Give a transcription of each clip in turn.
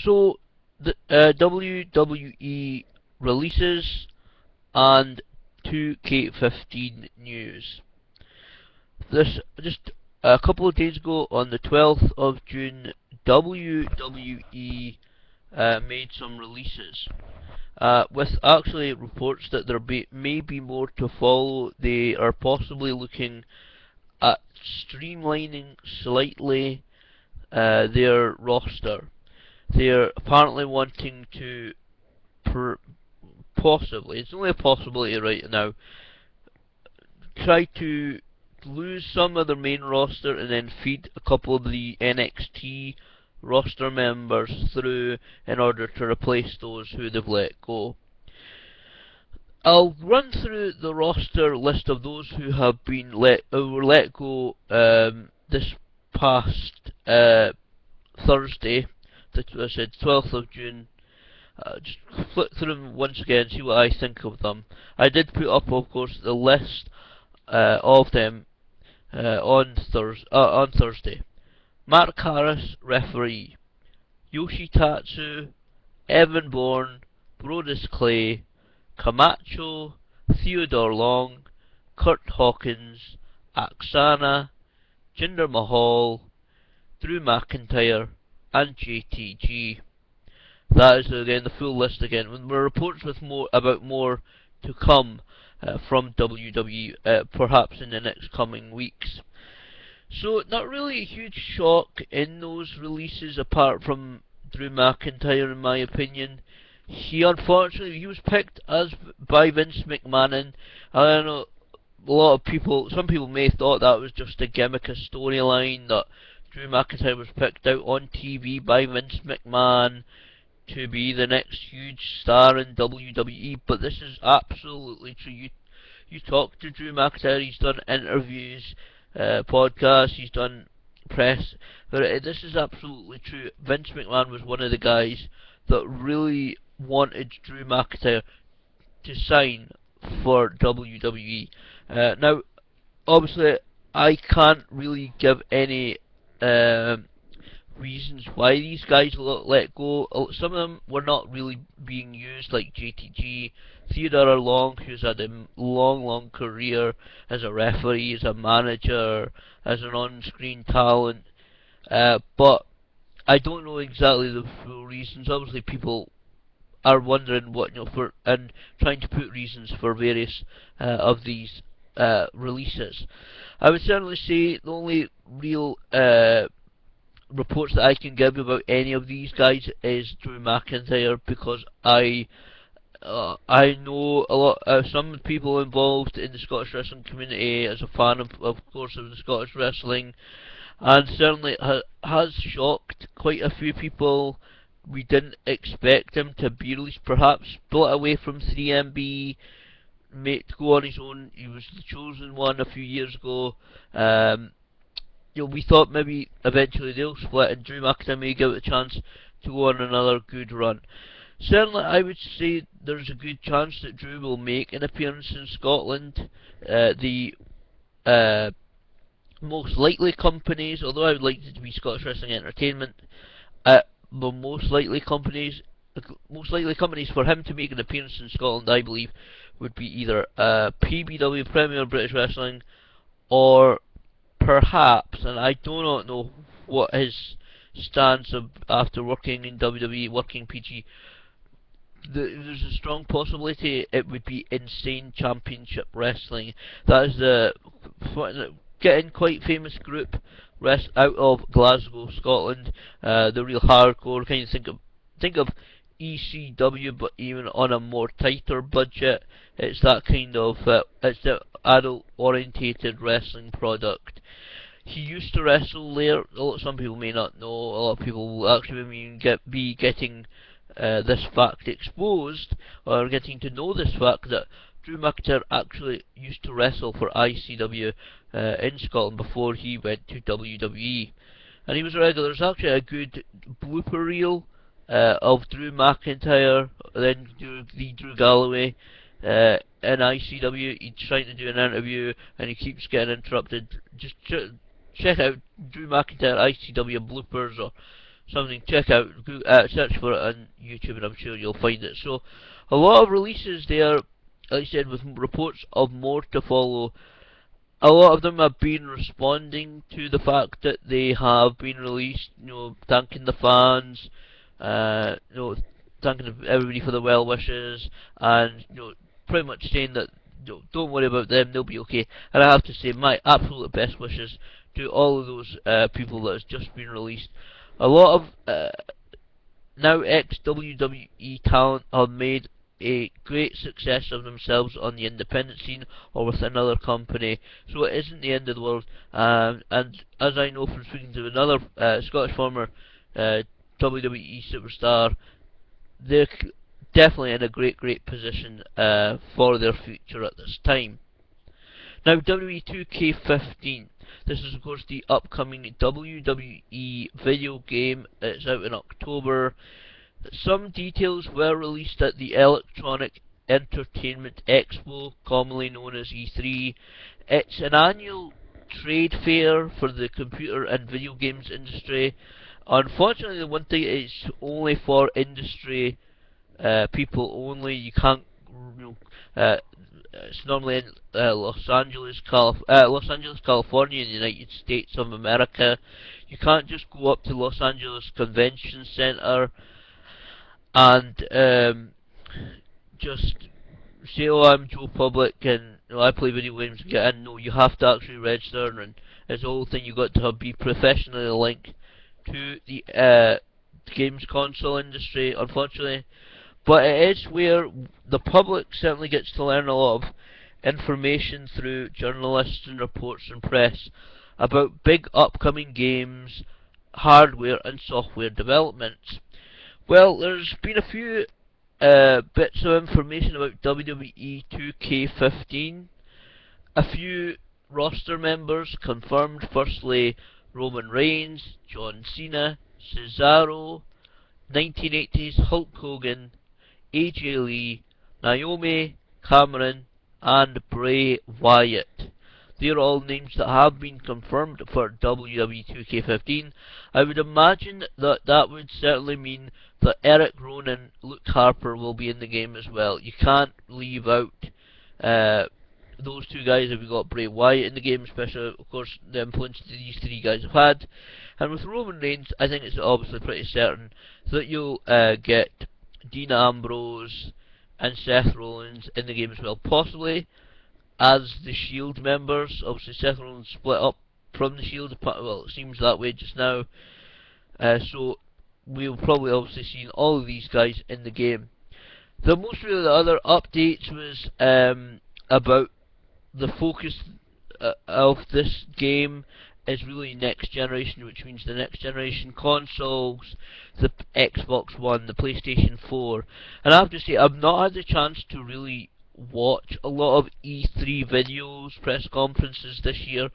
So, the WWE releases and 2K15 news. This just a couple of days ago, on the 12th of June, WWE made some releases. With actually reports that may be more to follow. They are possibly looking at streamlining slightly their roster. They're apparently wanting to possibly, it's only a possibility right now, try to lose some of their main roster and then feed a couple of the NXT roster members through in order to replace those who they've let go. I'll run through the roster list of those who have been were let go this past Thursday, I said 12th of June. Just flip through them once again, see what I think of them. I did put up, of course, the list of them on Thursday. Mark Harris, referee. Yoshitatsu, Evan Bourne, Brodus Clay, Camacho, Theodore Long, Kurt Hawkins, Aksana, Jinder Mahal, Drew McIntyre, and JTG. That is again the full list again. When there are reports with more to come from WWE, perhaps in the next coming weeks. So not really a huge shock in those releases, apart from Drew McIntyre, in my opinion. He was picked as by Vince McMahon. I don't know. Some people may have thought that was just a gimmick, a storyline, that Drew McIntyre was picked out on TV by Vince McMahon to be the next huge star in WWE, but this is absolutely true. You talk to Drew McIntyre, he's done interviews, podcasts, he's done press, but this is absolutely true. Vince McMahon was one of the guys that really wanted Drew McIntyre to sign for WWE. Now, obviously, I can't really give any reasons why these guys let go. Some of them were not really being used, like JTG, Theodore Long, who's had a long career as a referee, as a manager, as an on-screen talent. But I don't know exactly the full reasons. Obviously, people are wondering and trying to put reasons for various of these releases. I would certainly say the only real reports that I can give about any of these guys is Drew McIntyre, because I know a lot, some people involved in the Scottish wrestling community as a fan of course, of the Scottish wrestling, and certainly has shocked quite a few people. We didn't expect him to be released, perhaps split away from 3MB, to go on his own. He was the chosen one a few years ago. We thought maybe eventually they'll split and Drew McIntyre may give it a chance to go on another good run. Certainly, I would say there's a good chance that Drew will make an appearance in Scotland. The most likely companies, although I would like it to be Scottish Wrestling Entertainment, the most likely companies for him to make an appearance in Scotland, I believe, would be either PBW, Premier British Wrestling, or perhaps, and I do not know what his stance after working in WWE, working PG, there's a strong possibility it would be Insane Championship Wrestling. That is the getting quite famous group out of Glasgow, Scotland. The real hardcore kind of think of ECW, but even on a more tighter budget. It's that kind of it's the adult orientated wrestling product. He used to wrestle there. Some people may not know. A lot of people will actually be getting this fact exposed, or getting to know this fact that Drew McIntyre actually used to wrestle for ICW in Scotland before he went to WWE. And he was a regular. There's actually a good blooper reel of Drew McIntyre, then Drew Galloway in ICW. He's trying to do an interview and he keeps getting interrupted. Just check out Drew McIntyre ICW bloopers or something, check out, search for it on YouTube, and I'm sure you'll find it. So, a lot of releases there, like I said, with reports of more to follow. A lot of them have been responding to the fact that they have been released, thanking the fans, thanking everybody for the well wishes, and pretty much saying that don't worry about them, they'll be okay. And I have to say, my absolute best wishes to all of those people that has just been released. A lot of now ex-WWE talent have made a great success of themselves on the independent scene or with another company, so it isn't the end of the world. And as I know from speaking to another Scottish former WWE superstar, they're definitely in a great position for their future at this time. Now, WWE 2K15. This is, of course, the upcoming WWE video game. It's out in October. Some details were released at the Electronic Entertainment Expo, commonly known as E3. It's an annual trade fair for the computer and video games industry. Unfortunately, the one thing is only for industry people only. You can't, it's normally in Los Angeles, California, in the United States of America. You can't just go up to Los Angeles Convention Center and just say, "Oh, I'm Joe Public and I play video games and get in." No, you have to actually register, and it's a whole thing. You've got to be professionally linked to the games console industry, unfortunately. But it is where the public certainly gets to learn a lot of information through journalists and reports and press about big upcoming games, hardware and software developments. Well, there's been a few bits of information about WWE 2K15. A few roster members confirmed. Firstly, Roman Reigns, John Cena, Cesaro, 1980s Hulk Hogan, AJ Lee, Naomi, Cameron, and Bray Wyatt. They are all names that have been confirmed for WWE 2K15. I would imagine that that would certainly mean that Eric Rowan, Luke Harper will be in the game as well. You can't leave out those two guys if you've got Bray Wyatt in the game, especially, of course, the influence that these three guys have had. And with Roman Reigns, I think it's obviously pretty certain that you'll get Dean Ambrose and Seth Rollins in the game as well, possibly as the Shield members. Obviously, Seth Rollins split up from the Shield. Well, it seems that way just now. So we'll probably obviously see all of these guys in the game. The most really the other updates was about the focus of this game is really next generation, which means the next generation consoles, the Xbox One, the PlayStation 4. And I have to say, I've not had the chance to really watch a lot of E3 videos, press conferences this year,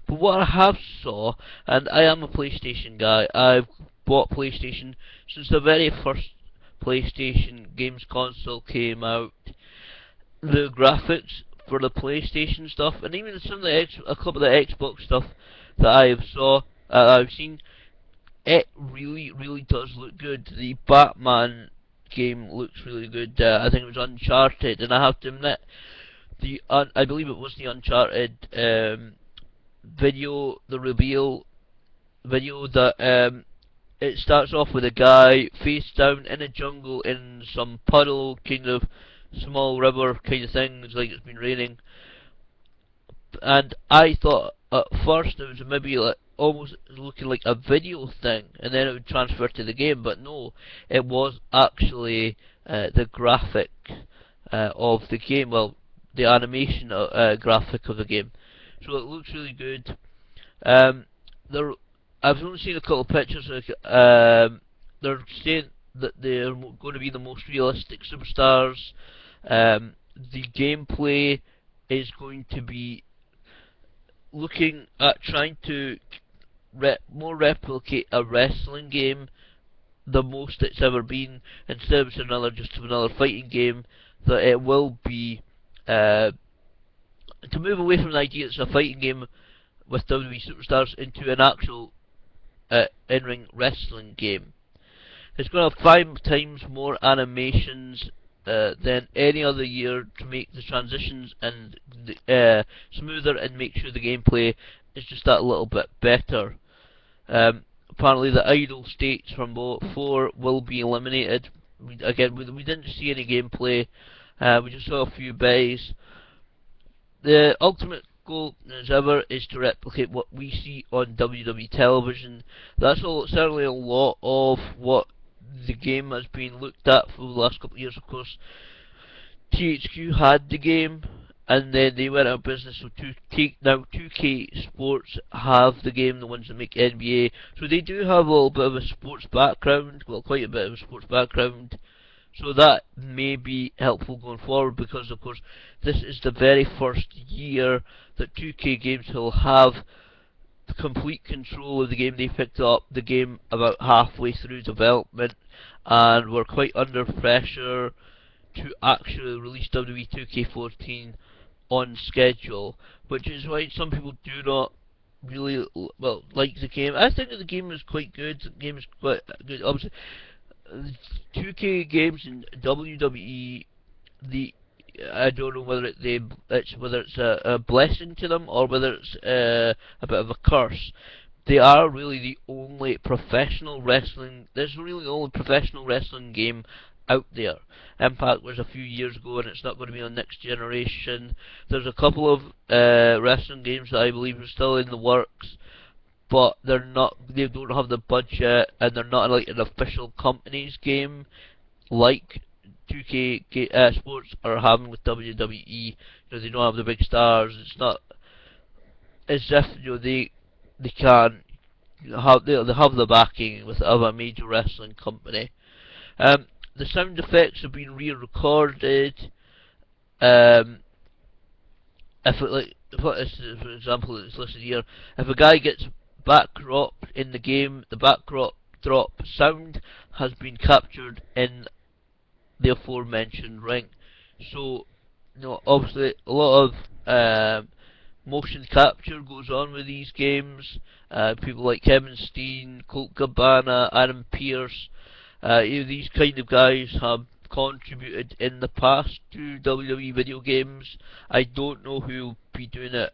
but what I have saw, and I am a PlayStation guy, I've bought PlayStation since the very first PlayStation games console came out. The graphics for the PlayStation stuff, and even some of a couple of the Xbox stuff that I've seen, it really does look good. The Batman game looks really good. I think it was Uncharted, and I have to admit, I believe it was the Uncharted video, the reveal video that it starts off with a guy face down in a jungle in some puddle, kind of small river kind of thing. It's like it's been raining, and I thought at first it was maybe like almost looking like a video thing, and then it would transfer to the game. But no, it was actually the graphic of the game. Well, the animation graphic of the game. So it looks really good. I've only seen a couple of pictures. They're saying that they're going to be the most realistic superstars. The gameplay is going to be looking at trying to more replicate a wrestling game the most it's ever been, instead of just another fighting game. That it will be to move away from the idea it's a fighting game with WWE superstars into an actual in-ring wrestling game. It's going to have 5 times more animations than any other year to make the transitions and smoother and make sure the gameplay is just that little bit better. Apparently the idle states from 4 will be eliminated. We didn't see any gameplay. We just saw a few bays. The ultimate goal, as ever, is to replicate what we see on WWE television. That's certainly a lot of what the game has been looked at for the last couple of years. Of course, THQ had the game, and then they went out of business. So now 2K Sports have the game, the ones that make NBA. So they do have a little bit of a sports background, well, quite a bit of a sports background. So that may be helpful going forward, because of course this is the very first year that 2K Games will have complete control of the game. They picked up the game about halfway through development and were quite under pressure to actually release WWE 2K14 on schedule, which is why some people do not really like the game. I think that the game is quite good. The game is quite good. Obviously, 2K Games and WWE, I don't know whether it's a blessing to them or whether it's a bit of a curse. They are really the only professional wrestling. There's really the only professional wrestling game out there. Impact was a few years ago, and it's not going to be on Next Generation. There's a couple of wrestling games that I believe are still in the works, but they're not. They don't have the budget, and they're not like an official company's game like 2K Sports are having with WWE. You know, they don't have the big stars. It's not as if they can have they have the backing of a major wrestling company. The sound effects have been re-recorded. For example, it's listed here. If a guy gets backdropped in the game, the backdrop sound has been captured in the aforementioned ring. So, obviously a lot of motion capture goes on with these games. People like Kevin Steen, Colt Cabana, Adam Pearce, these kind of guys have contributed in the past to WWE video games. I don't know who will be doing it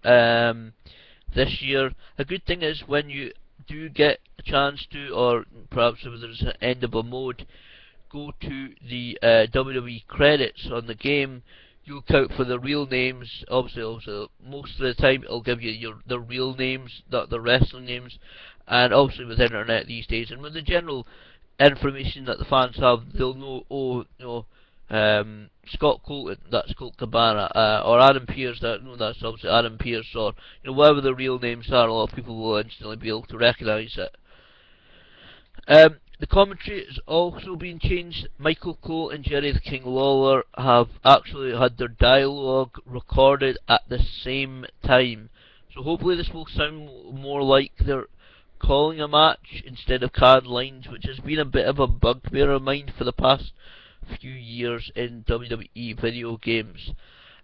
this year. A good thing is when you do get a chance to, or perhaps if there's an end of a mode, go to the WWE credits on the game. You look out for the real names. Obviously, most of the time it'll give you the real names, not the wrestling names. And obviously with internet these days, and with the general information that the fans have, they'll know, Scott Colton, that's Colt Cabana, or Adam Pearce, that's obviously Adam Pearce, or whatever the real names are. A lot of people will instantly be able to recognise it. The commentary has also been changed. Michael Cole and Jerry the King Lawler have actually had their dialogue recorded at the same time. So hopefully this will sound more like they're calling a match instead of canned lines, which has been a bit of a bugbear of mine for the past few years in WWE video games.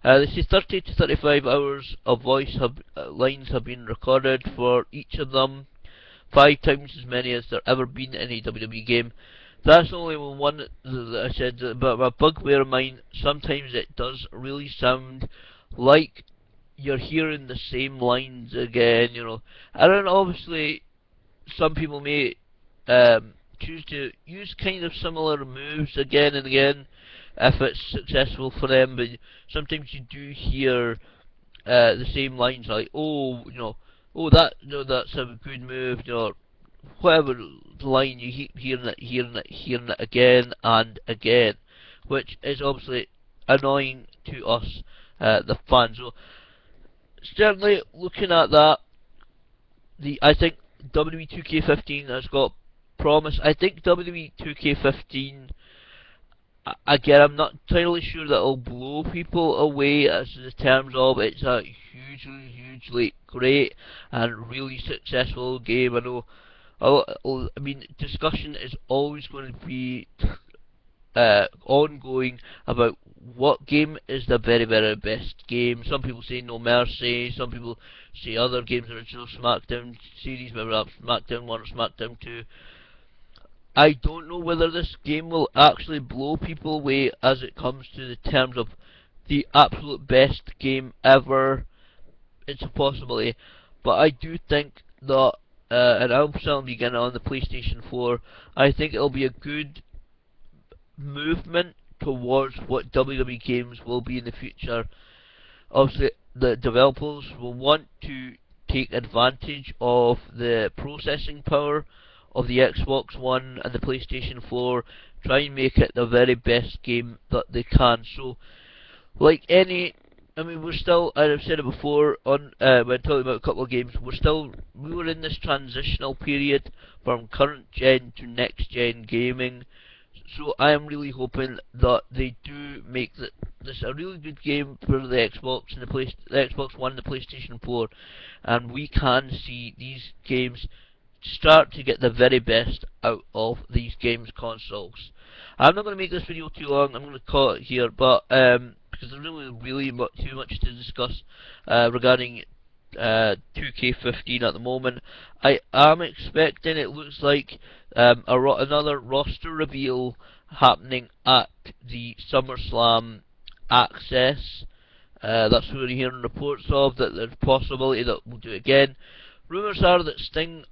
They say 30 to 35 hours of lines have been recorded for each of them. 5 times as many as there ever been in a WWE game. That's only one that I said, but a bugbear of mine, sometimes it does really sound like you're hearing the same lines again, And then obviously, some people may choose to use kind of similar moves again and again if it's successful for them, but sometimes you do hear the same lines like, that's a good move, whatever line you keep hearing it again and again, which is obviously annoying to us, the fans. So certainly looking at that, I think WWE 2K15 has got promise. I think WWE 2K15, again, I'm not entirely sure that it'll blow people away as in terms of it's a hugely great and really successful game. I mean, discussion is always going to be ongoing about what game is the very, very best game. Some people say No Mercy, some people say other games, original SmackDown series, maybe that's SmackDown 1 or SmackDown 2. I don't know whether this game will actually blow people away as it comes to the terms of the absolute best game ever. It's a possibility, but I do think that, and I'll certainly be getting it on the PlayStation 4, I think it'll be a good movement towards what WWE games will be in the future. Obviously, the developers will want to take advantage of the processing power of the Xbox One and the PlayStation 4, try and make it the very best game that they can. So, like any, I mean, we're still, as I've said it before, on when talking about a couple of games, we were in this transitional period from current gen to next gen gaming. So I am really hoping that they do make this a really good game for the Xbox and the Xbox One, and the PlayStation 4, and we can see these games start to get the very best out of these games consoles. I'm not going to make this video too long. I'm going to call it here, but because there's really too much to discuss regarding 2K15 at the moment. I am expecting, it looks like, another roster reveal happening at the SummerSlam Access. That's what we're hearing reports of, that there's a possibility that we'll do it again. Rumours are that Sting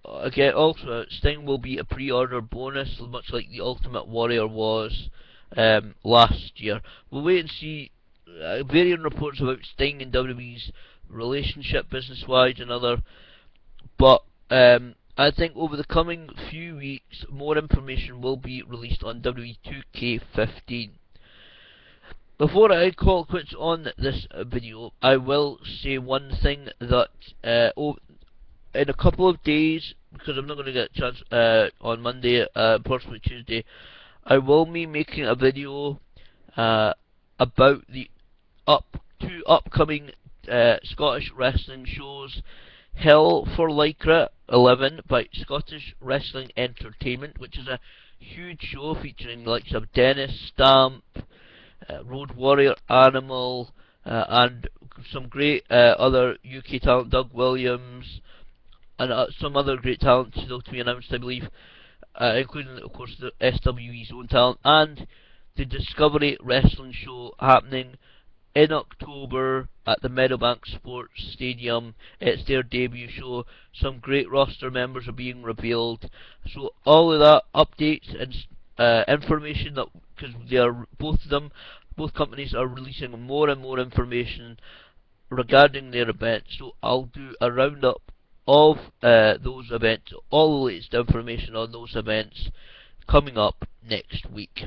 will be a pre-order bonus, much like the Ultimate Warrior was last year. We'll wait and see. Varying reports about Sting and WWE's relationship, business-wise, and other. But I think over the coming few weeks, more information will be released on WWE 2K15. Before I call quits on this video, I will say one thing that in a couple of days, because I'm not going to get a chance on Monday, possibly Tuesday, I will be making a video about the two upcoming Scottish wrestling shows. Hell for Lycra 11 by Scottish Wrestling Entertainment, which is a huge show featuring the likes of Dennis Stamp, Road Warrior Animal, and some great other UK talent, Doug Williams, and some other great talent still to be announced, I believe, including, of course, the SWE's own talent, and the Discovery Wrestling show happening in October at the Meadowbank Sports Stadium. It's their debut show. Some great roster members are being revealed. So all of that updates and information, that because they are both companies are releasing more and more information regarding their events. So I'll do a roundup of those events, all the latest information on those events coming up next week.